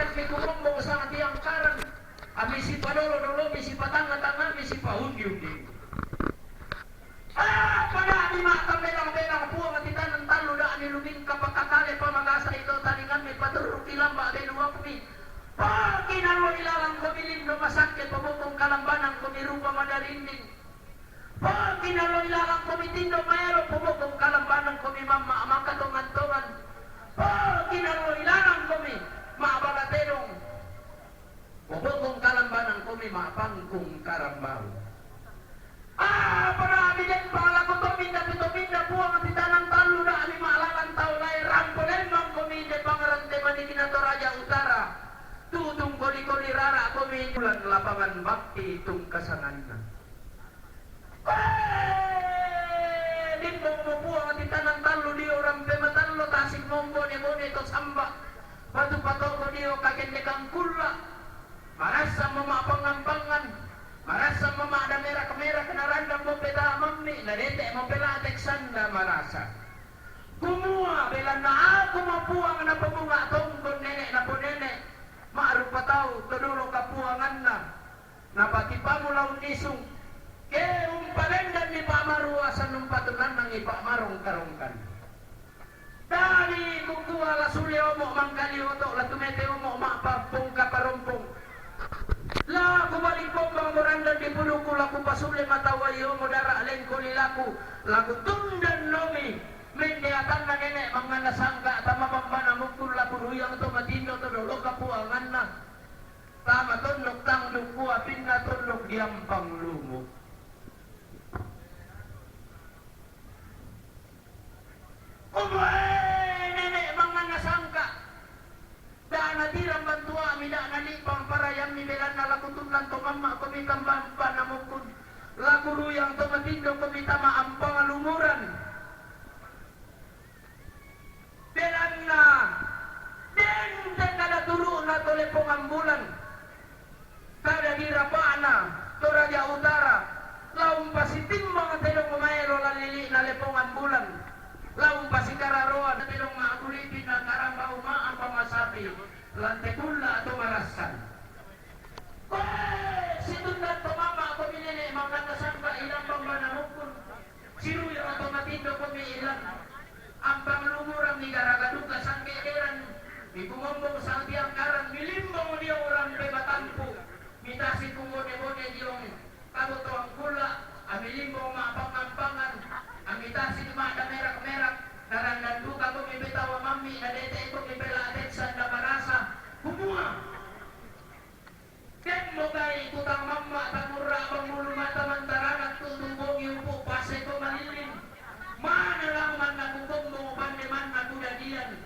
Dapat may kumumbo sa tiang karang. Misi pa dolo, misi pa tanga-tanga, misi pa undi-undi. Pada ni mata belang-belang puang at itanan talo na anilubing kapagkakali pa magasa ito talingan may paturok ilang ba beluwa kami. Kinalo ilalang kumilim no masakit pabutong kalambanang kumirupa madarinding. Kinalo ilalang kumitindo mayroon pabutong kalambanang kumimama makatungan-tungan. Kinalo ilalang kumi maabagaterong pabutong kalambanang kumi mapangkong karambaw. Para abidin pala ko tuminda buang at itanang talo na ani maalalang tao na rampolen mang kuminde pangarante manigina to Raja Utara. Tutong koli-koli rara kuminulan lapangan bakti itong kasangan na. Dimbong mo buang at itanang talo di orang pematalo tasik monggo ni bone to samba. Patu-pato ko diyo kakendekang kula. Marasa mamapangampangan. Marasa mama ada merah-merah kena randang mo peta mamni na dete mo pela teksanda marasa. Kumua bela na ako mapuang na pabunga tonggon nenek na po nenek. Maarup pa tao tudulo kapuangan na. Napati pa mo laun isong. Ke umpalendan ni pamaruasan ng patunan ng ipamarong karongkan. Dali kukuha la sulyo mo mangkalioto la tumeteo mo mapapong kaparumpong. La kumalik po mga morandan di puno ko laku pasuli matawayo mo dara alen ko lilaku laku tundan nomi mendiatan na nenek mga nasangka tama pambana mukul laku ruyang to matindo to dolo kapuangan na tama tunok tang duku apin na tunok diampang lumo. Nenek mga nasangka daan natirang bantua mida nalipang parayam ni belan na lakutulan to mama kumitambang panamukun laku ruyang to matindo kumitama ang pangalumuran belan na den kada turu na to lepong ambulan kada dirapaan na to Raja Utara laung pasitimbang ang telong umayro lalili na lepong ambulan laung pasikararoan at ilong maakulipin na karambao maang pamasabi lante kula atau marasan situndan to mama ko minene mga nasamba ilang pambanamukun siruyo atau matindo ko ilang ang panglumurang ni garagaduga sang keeran di kumombong sang tiang karang milimbong niya orang bebatampu mitasi kumone-mone diyong kabuto ang kula amilimbong maapang-ampangan amitasi ada merah-merah narandan buka ko mibitawa mami na dete ko mibela ateksan na marasa humua ken mo kay kutang mama tamura pangmulu mata mantaran at tutumbong yung po pase ko malilin mana lang man nagugong mo pande man nagudadian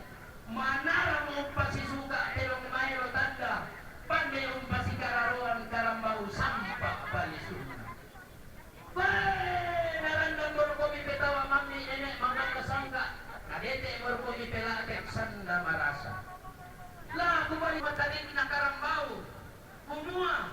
manara mo pasisuga telong mayro tanda pande yung pasikararoan karambau sampak balisun narandang mo ko mibitawa mami nenek mga kasangka kadete mo ko mibela ateksan na marasa la kumali matagin na karambau humua